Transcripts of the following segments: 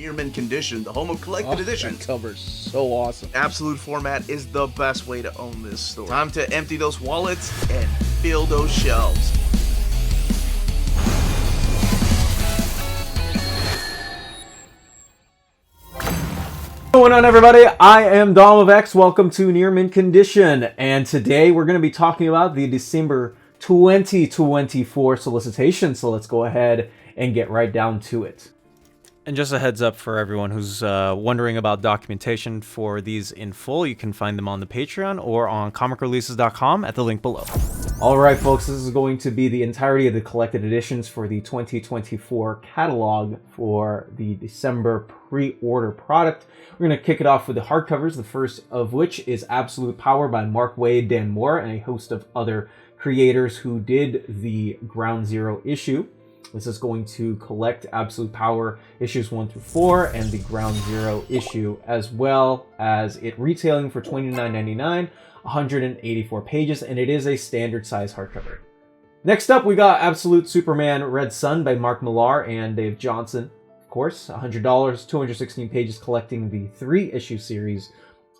Near mint condition, the home of collected editions. That cover's so awesome. Absolute format is the best way to own this store. Time to empty those wallets and fill those shelves. What's going on, everybody? I am Dom of X. Welcome to Near Mint Condition, and today we're going to be talking about the December 2024 solicitation. So let's go ahead and get right down to it. And just a heads up for everyone who's wondering about documentation for these in full, you can find them on the Patreon or on comicreleases.com at the link below. All right, folks, this is going to be the entirety of the collected editions for the 2024 catalog for the December pre-order product. We're going to kick it off with the hardcovers, the first of which is Absolute Power by Mark Waid, Dan Mora, and a host of other creators who did the Ground Zero issue. This is going to collect Absolute Power issues 1 through 4 and the Ground Zero issue, as well as it retailing for $29.99, 184 pages, and it is a standard size hardcover. Next up, we got Absolute Superman Red Sun by Mark Millar and Dave Johnson. Of course, $100, 216 pages, collecting the 3-issue series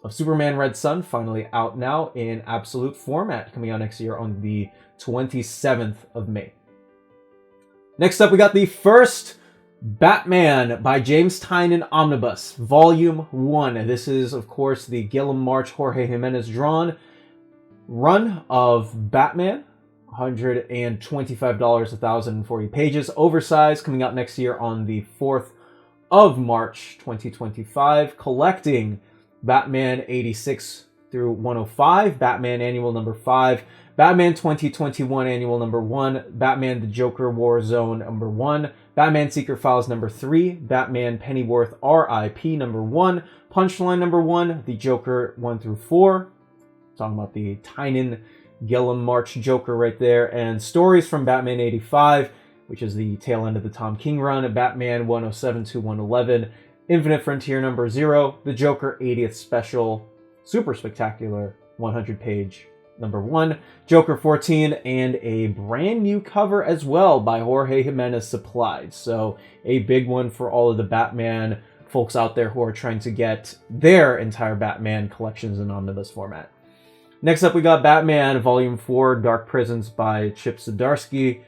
of Superman Red Sun, finally out now in Absolute format, coming out next year on the 27th of May. Next up, we got the first Batman by James Tynion Omnibus, Volume 1. This is, of course, the Gilliam March, Jorge Jimenez drawn run of Batman. $125, 1,040 pages. Oversized, coming out next year on the 4th of March, 2025. Collecting Batman 86 through 105, Batman Annual number 5, Batman 2021 Annual number 1, Batman the Joker War Zone number 1, Batman Secret Files number 3, Batman Pennyworth R.I.P. number 1, Punchline number 1, The Joker 1 through 4, talking about the Tynion Gilliam March Joker right there, and Stories from Batman 85, which is the tail end of the Tom King run, Batman 107 to 111, Infinite Frontier number 0, The Joker 80th Special, super spectacular 100-page number 1, Joker 14, and a brand new cover as well by Jorge Jimenez supplied. So a big one for all of the Batman folks out there who are trying to get their entire Batman collections in omnibus format. Next up, we got Batman Volume 4, Dark Prisons by Chip Zdarsky.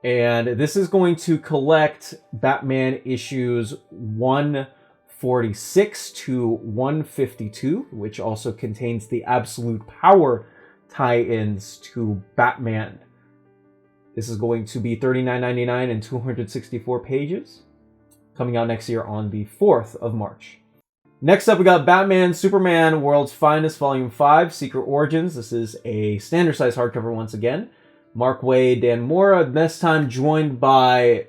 And this is going to collect Batman issues 146 to 152, which also contains the Absolute Power tie-ins to Batman. This is going to be $39.99 and 264 pages, coming out next year on the 4th of March. Next up, we got Batman Superman World's Finest Volume 5, Secret Origins. This is a standard size hardcover once again. Mark Waid, Dan Mora, this time joined by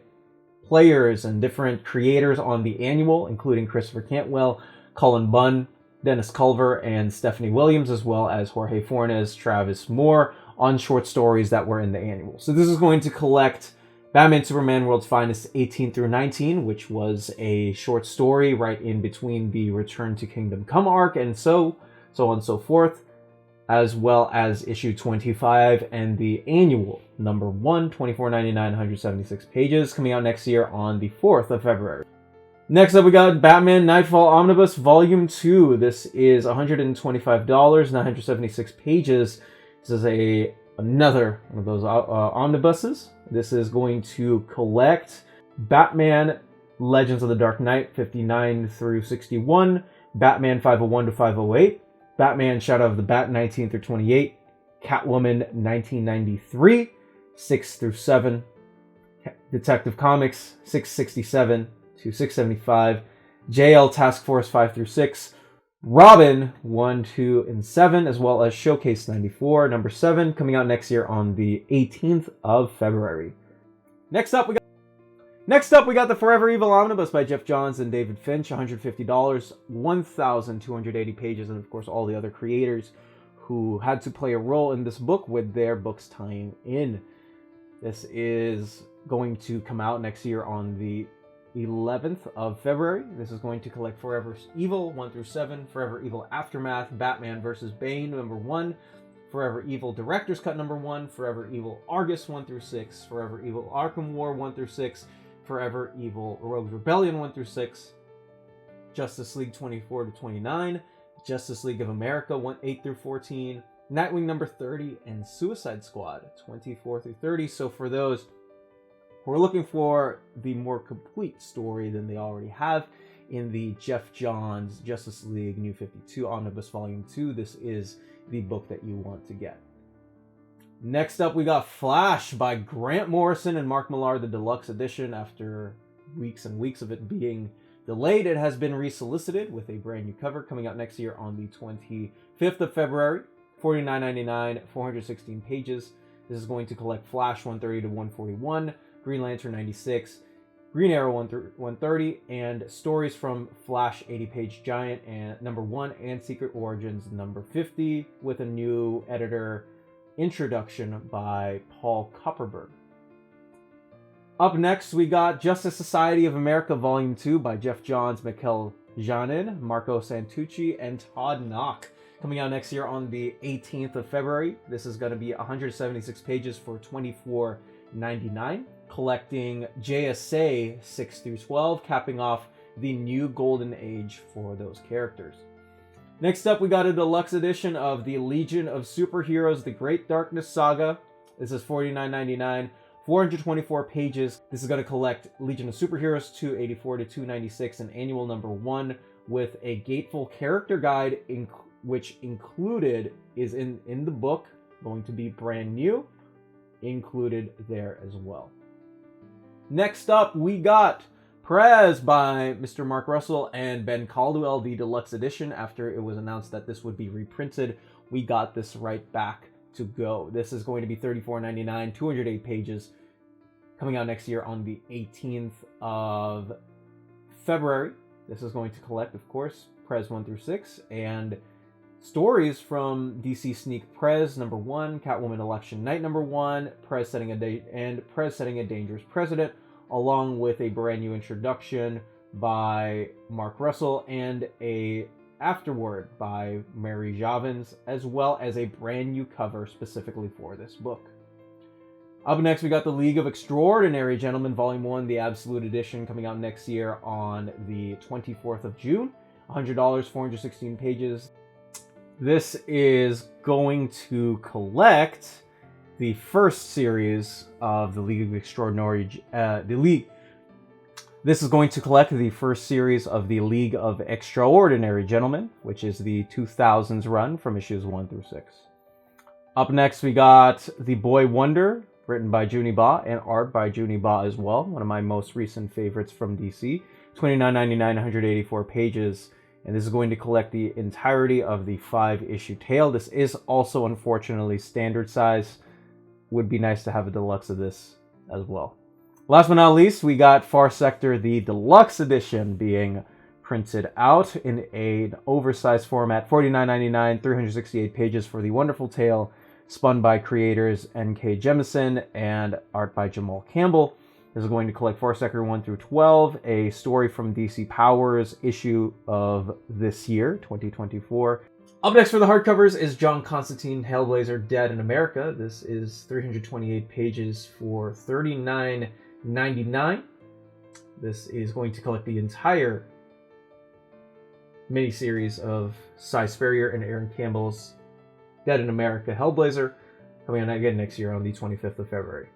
players and different creators on the annual, including Christopher Cantwell, Cullen Bunn, Dennis Culver, and Stephanie Williams, as well as Jorge Fornes, Travis Moore, on short stories that were in the annual. So this is going to collect Batman Superman World's Finest 18 through 19, which was a short story right in between the Return to Kingdom Come arc, and so on and so forth, as well as issue 25 and the annual number 1, $24.99, 176 pages, coming out next year on the 4th of February. Next up, we got Batman Nightfall Omnibus Volume 2. This is $125, 976 pages. This is another one of those omnibuses. This is going to collect Batman Legends of the Dark Knight 59 through 61, Batman 501 to 508, Batman Shadow of the Bat 19 through 28, Catwoman 1993, 6 through 7, Detective Comics 667 to 675, JL Task Force 5 through 6, Robin 1, 2, and 7, as well as Showcase 94, number 7, coming out next year on the 18th of February. Next up, we got the Forever Evil Omnibus by Jeff Johns and David Finch, $150, 1,280 pages, and of course all the other creators who had to play a role in this book with their books tying in. This is going to come out next year on the 11th of February. This is going to collect Forever Evil 1 through 7, Forever Evil Aftermath, Batman vs. Bane number 1, Forever Evil Director's Cut number 1, Forever Evil Argus 1 through 6, Forever Evil Arkham War 1 through 6, Forever Evil Rogues Rebellion 1 through 6, Justice League 24 to 29, Justice League of America 8 through 14, Nightwing number 30, and Suicide Squad 24 through 30. So for those who are looking for the more complete story than they already have in the Jeff Johns Justice League New 52 Omnibus Volume 2, this is the book that you want to get. Next up, we got Flash by Grant Morrison and Mark Millar, the deluxe edition. After weeks and weeks of it being delayed, it has been resolicited with a brand new cover coming out next year on the 25th of February. $49.99, 416 pages. This is going to collect Flash 130 to 141, Green Lantern 96, Green Arrow 130, and stories from Flash 80-page Giant and number 1 and Secret Origins number 50 with a new editor introduction by Paul Kupperberg. Up next, we got Justice Society of America Volume 2 by Jeff Johns, Mikel Janin, Marco Santucci, and Todd Knock. Coming out next year on the 18th of February. This is going to be 176 pages for $24.99, collecting JSA 6 through 12, capping off the new golden age for those characters. Next up, we got a deluxe edition of the Legion of Superheroes, The Great Darkness Saga. This is $49.99, 424 pages. This is going to collect Legion of Superheroes 284 to 296, and annual number 1 with a Gateful character guide, which included is in the book, going to be brand new, included there as well. Next up, we got Prez by Mr. Mark Russell and Ben Caldwell, the deluxe edition. After it was announced that this would be reprinted, we got this right back to go. This is going to be $34.99, 208 pages, coming out next year on the 18th of February. This is going to collect, of course, Prez 1 through 6, and stories from DC Sneak Prez number 1, Catwoman Election Night number 1, Prez setting a date, and Prez setting a dangerous precedent, along with a brand new introduction by Mark Russell and a afterword by Mary Javins, as well as a brand new cover specifically for this book. Up next, we got the League of Extraordinary Gentlemen Volume 1, the Absolute Edition, coming out next year on the 24th of June. $100, 416 pages. This is going to collect the first series of the League of Extraordinary... This is going to collect the first series of the League of Extraordinary Gentlemen, which is the 2000s run from issues 1 through 6. Up next, we got The Boy Wonder, written by Juni Ba and art by Juni Ba as well. One of my most recent favorites from DC. $29.99, 184 pages. And this is going to collect the entirety of the 5-issue tale. This is also, unfortunately, standard size. Would be nice to have a deluxe of this as well. Last but not least, we got Far Sector, the deluxe edition, being printed out in an oversized format. $49.99, 368 pages for the wonderful tale, spun by creators N.K. Jemisin and art by Jamal Campbell. This is going to collect Far Sector 1 through 12, a story from DC Powers issue of this year, 2024. Up next for the hardcovers is John Constantine, Hellblazer, Dead in America. This is 328 pages for $39.99. This is going to collect the entire miniseries of Cy Spurrier and Aaron Campbell's Dead in America, Hellblazer, coming out again next year on the 25th of February.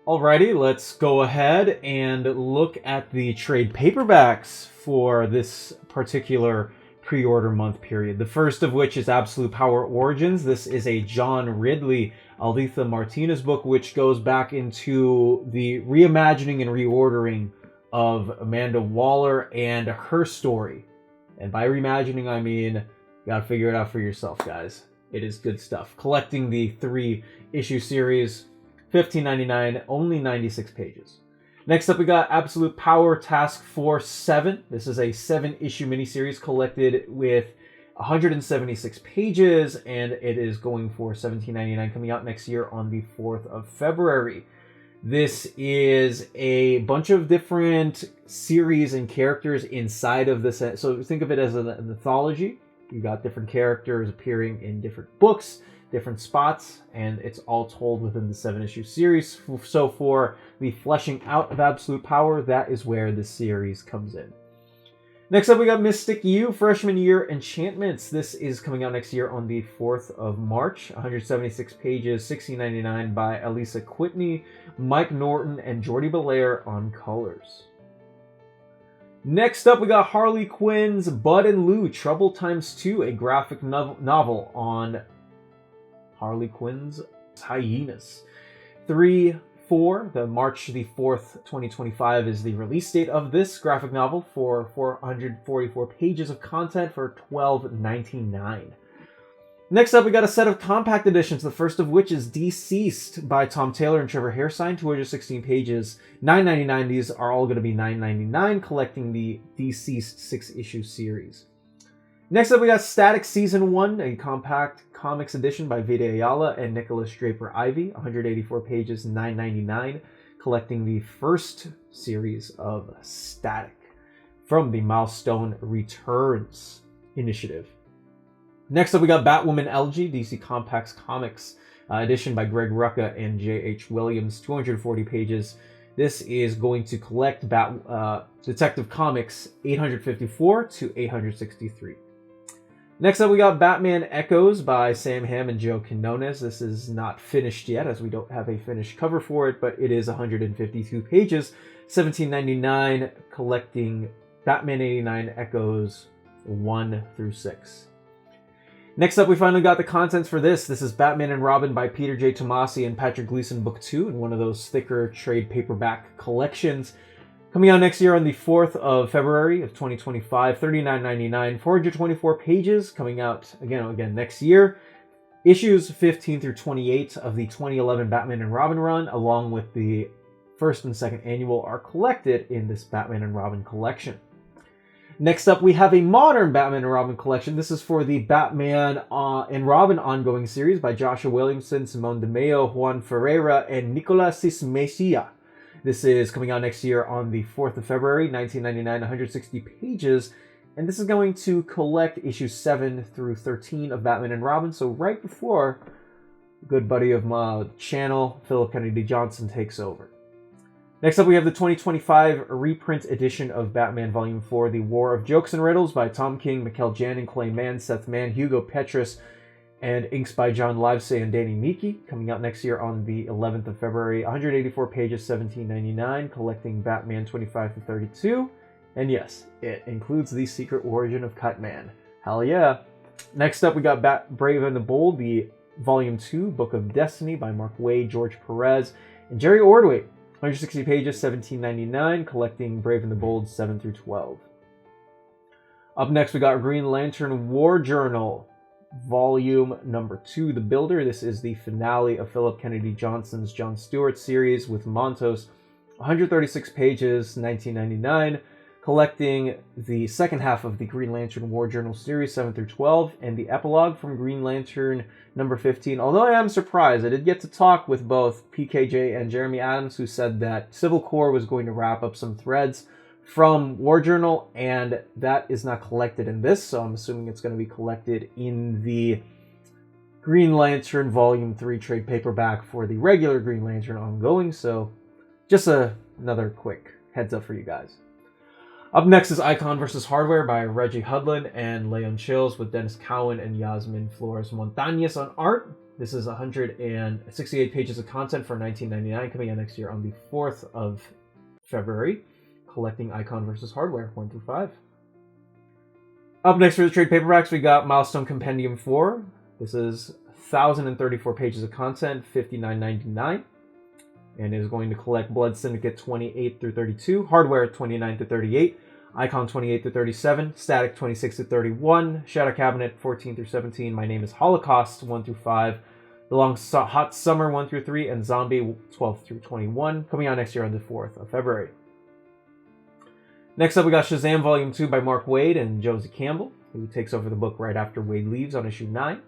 Alrighty, let's go ahead and look at the trade paperbacks for this particular pre-order month period. The first of which is Absolute Power Origins. This is a John Ridley, Alitha Martinez book, which goes back into the reimagining and reordering of Amanda Waller and her story. And by reimagining, I mean, you gotta figure it out for yourself, guys. It is good stuff. Collecting the 3-issue series, $15.99, only 96 pages. Next up, we got Absolute Power Task Force 7. This is a 7-issue miniseries collected with 176 pages, and it is going for $17.99, coming out next year on the 4th of February. This is a bunch of different series and characters inside of this. So think of it as an anthology. You got different characters appearing in different books, different spots, and it's all told within the 7-issue series. So for the fleshing out of absolute power, that is where the series comes in. Next up, we got Mystic U, Freshman Year Enchantments. This is coming out next year on the 4th of March. 176 pages, $16.99 by Elisa Whitney, Mike Norton, and Jordi Belair on colors. Next up, we got Harley Quinn's Bud and Lou, Trouble x2, a graphic novel on Harley Quinn's Hyenas. 3/4, the March the 4th, 2025 is the release date of this graphic novel for 444 pages of content for $12.99. Next up, we got a set of compact editions, the first of which is Deceased by Tom Taylor and Trevor Hairsine, 216 pages, $9.99. These are all going to be $9.99, collecting the Deceased 6-issue series. Next up, we got Static Season 1, a compact comics edition by Vita Ayala and Nicholas Draper-Ivy, 184 pages, $9.99, collecting the first series of Static from the Milestone Returns initiative. Next up, we got Batwoman Elegy, DC Compacts Comics edition by Greg Rucka and J.H. Williams, 240 pages. This is going to collect Detective Comics 854 to 863. Next up, we got Batman Echoes by Sam Hamm and Joe Quinones. This is not finished yet, as we don't have a finished cover for it, but it is 152 pages, $17.99, collecting Batman 89 Echoes 1 through 6. Next up, we finally got the contents for this. This is Batman and Robin by Peter J. Tomasi and Patrick Gleason, Book 2, in one of those thicker trade paperback collections. Coming out next year on the 4th of February of 2025, $39.99, 424 pages, coming out again next year. Issues 15 through 28 of the 2011 Batman and Robin run, along with the first and second annual, are collected in this Batman and Robin collection. Next up, we have a modern Batman and Robin collection. This is for the Batman and Robin ongoing series by Joshua Williamson, Simone DeMeo, Juan Ferreira, and Nicolas Mejia. This is coming out next year on the 4th of February, $19.99, 160 pages. And this is going to collect issues 7 through 13 of Batman and Robin. So right before a good buddy of my channel, Philip Kennedy Johnson, takes over. Next up, we have the 2025 reprint edition of Batman Volume 4, The War of Jokes and Riddles by Tom King, Mikkel Janin, Clay Mann, Seth Mann, Hugo Petrus, and inks by John Livesay and Danny Miki. Coming out next year on the 11th of February, 184 pages, $17.99, collecting Batman 25 to 32. And yes, it includes the secret origin of Cutman. Hell yeah. Next up, we got Brave and the Bold, the Volume 2, Book of Destiny by Mark Waid, George Perez, and Jerry Ordway. 160 pages, $17.99, collecting Brave and the Bold 7 through 12. Up next, we got Green Lantern War Journal, Volume number 2, The Builder. This is the finale of Philip Kennedy Johnson's Jon Stewart series with Montos. 136 pages, $19.99, collecting the second half of the Green Lantern War Journal series, 7 through 12, and the epilogue from Green Lantern number 15. Although I am surprised, I did get to talk with both PKJ and Jeremy Adams, who said that Civil Corps was going to wrap up some threads from War Journal, and that is not collected in this, so I'm assuming it's going to be collected in the Green Lantern Volume 3 trade paperback for the regular Green Lantern ongoing, so just another quick heads up for you guys. Up next is Icon vs. Hardware by Reggie Hudlin and Leon Chills, with Dennis Cowan and Yasmin Flores Montañez on art. This is 168 pages of content for $19.99, coming out next year on the 4th of February, collecting Icon vs. Hardware 1 through 5. Up next for the trade paperbacks, we got Milestone Compendium 4. This is 1,034 pages of content, $59.99. And is going to collect Blood Syndicate 28 through 32, Hardware 29 to 38, Icon 28 to 37, Static 26 to 31, Shadow Cabinet 14 through 17, My Name is Holocaust 1 through 5, The Long Hot Summer 1 through 3, and Zombie 12 through 21, coming out next year on the 4th of February. Next up, we got Shazam Volume 2 by Mark Waid and Josie Campbell, who takes over the book right after Waid leaves on issue 9.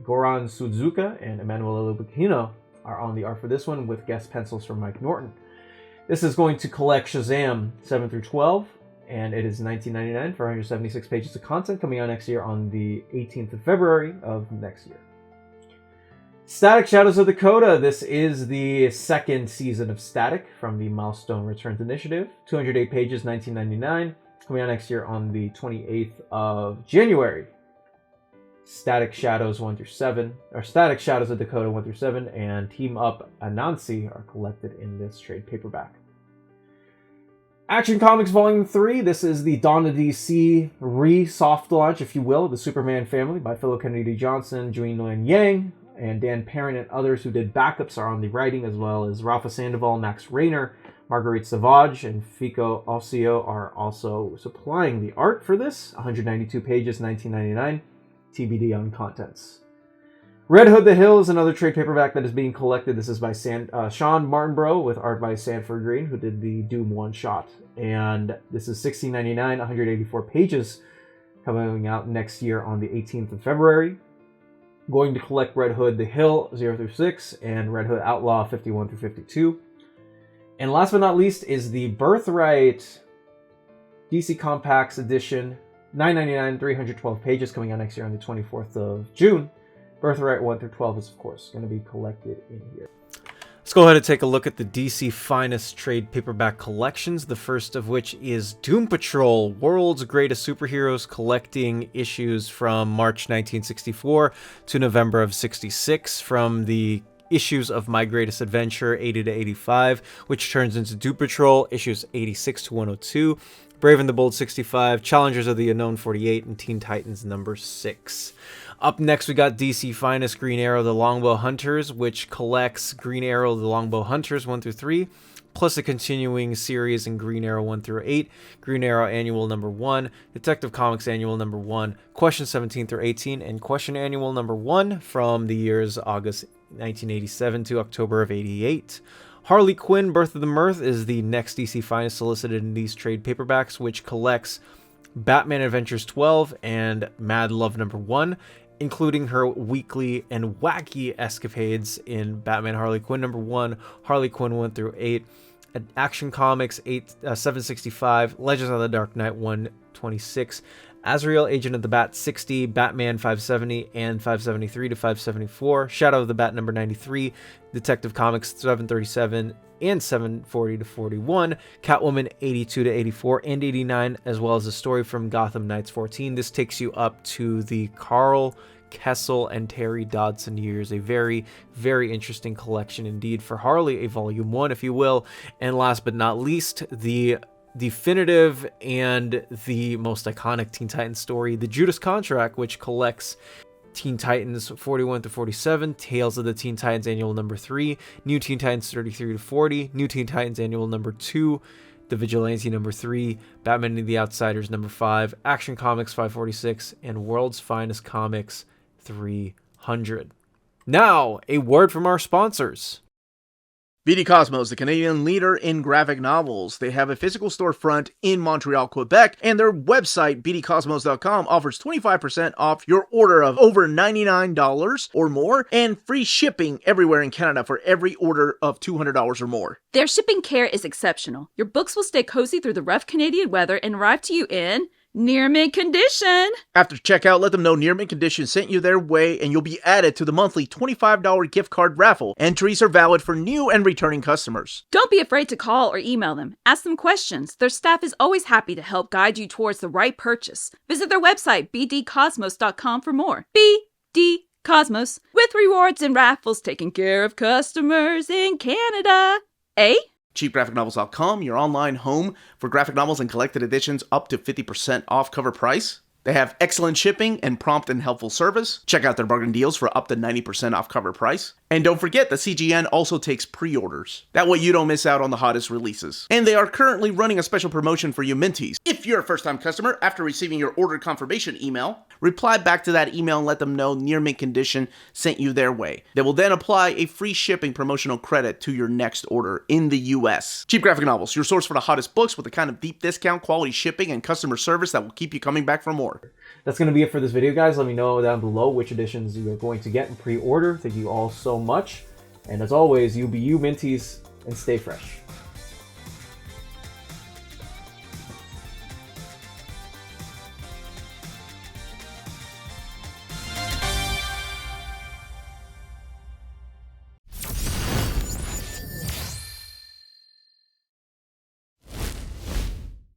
Goran Suzuka and Emanuele Lupacchino are on the art for this one, with guest pencils from Mike Norton. This is going to collect Shazam 7 through 12, and it is $19.99 for 176 pages of content, coming out next year on the 18th of February of next year. Static Shadows of Dakota. This is the second season of Static from the Milestone Returns Initiative. 208 pages, $19.99. Coming out next year on the 28th of January. Static Shadows 1 through 7, or Static Shadows of Dakota 1 through 7, and Team Up Anansi are collected in this trade paperback. Action Comics Volume 3. This is the Dawn of DC re-soft launch, if you will, of the Superman family by Philip Kennedy Johnson, Joon Nguyen Yang, and Dan Parent and others who did backups are on the writing, as well as Rafa Sandoval, Max Rayner, Marguerite Savage, and Fico Alcio are also supplying the art for this. 192 pages, $19.99. TBD on contents. Red Hood the Hill is another trade paperback that is being collected. This is by Sean Martinborough with art by Sanford Green, who did the Doom one-shot. And this is $16.99, 184 pages, coming out next year on the 18th of February. Going to collect Red Hood the Hill 0 through 6 and Red Hood Outlaw 51 through 52. And last but not least is the Birthright DC Compacts edition. $9.99, 312 pages, coming out next year on the 24th of June. Birthright 1 through 12 is, of course, going to be collected in here. Let's go ahead and take a look at the DC Finest trade paperback collections, the first of which is Doom Patrol, World's Greatest Superheroes, collecting issues from March 1964 to November of 66, from the issues of My Greatest Adventure 80 to 85, which turns into Doom Patrol, issues 86 to 102, Brave and the Bold 65, Challengers of the Unknown 48, and Teen Titans number 6. Up next, we got DC Finest Green Arrow the Longbow Hunters, which collects Green Arrow the Longbow Hunters 1 through 3, plus a continuing series in Green Arrow 1 through 8, Green Arrow Annual number 1, Detective Comics Annual number 1, Question 17 through 18, and Question Annual number 1 from the years August 1987 to October of 88. Harley Quinn Birth of the Mirth is the next DC Finest solicited in these trade paperbacks, which collects Batman Adventures 12 and Mad Love number 1, including her weekly and wacky escapades in Batman Harley Quinn number 1, Harley Quinn 1 through 8, Action Comics 765, Legends of the Dark Knight 126, Azrael Agent of the Bat 60, Batman 570 and 573 to 574, Shadow of the Bat number 93, Detective Comics 737 and 740 to 41, Catwoman 82 to 84 and 89, as well as a story from Gotham Knights 14. This takes you up to the Carl Kessel and Terry Dodson years. A very, very interesting collection indeed for Harley, a volume 1, if you will. And last but not least, the definitive and the most iconic Teen Titans story, The Judas Contract, which collects Teen Titans 41 to 47, Tales of the Teen Titans Annual number 3, New Teen Titans 33 to 40, New Teen Titans Annual number 2, The Vigilante number 3, Batman and the Outsiders number 5, Action Comics 546, and World's Finest Comics 300. Now, a word from our sponsors. BD Cosmos, the Canadian leader in graphic novels. They have a physical storefront in Montreal, Quebec, and their website, bdcosmos.com, offers 25% off your order of over $99 or more, and free shipping everywhere in Canada for every order of $200 or more. Their shipping care is exceptional. Your books will stay cozy through the rough Canadian weather and arrive to you in near mint condition. After checkout, let them know Near Mint Condition sent you their way, and you'll be added to the monthly $25 gift card raffle. Entries are valid for new and returning customers. Don't be afraid to call or email them. Ask them questions. Their staff is always happy to help guide you towards the right purchase. Visit their website, bdcosmos.com, for more. BD Cosmos, with rewards and raffles taking care of customers in Canada. Eh? CheapGraphicNovels.com, your online home for graphic novels and collected editions up to 50% off cover price. They have excellent shipping and prompt and helpful service. Check out their bargain deals for up to 90% off cover price. And don't forget that CGN also takes pre-orders. That way you don't miss out on the hottest releases. And they are currently running a special promotion for you Minties. If you're a first-time customer, after receiving your order confirmation email, reply back to that email and let them know Near Mint Condition sent you their way. They will then apply a free shipping promotional credit to your next order in the US. Cheap Graphic Novels, your source for the hottest books with the kind of deep discount, quality shipping, and customer service that will keep you coming back for more. That's going to be it for this video, guys. Let me know down below which editions you're going to get in pre-order. Thank you all so much. And as always, you be you, Minties, and stay fresh.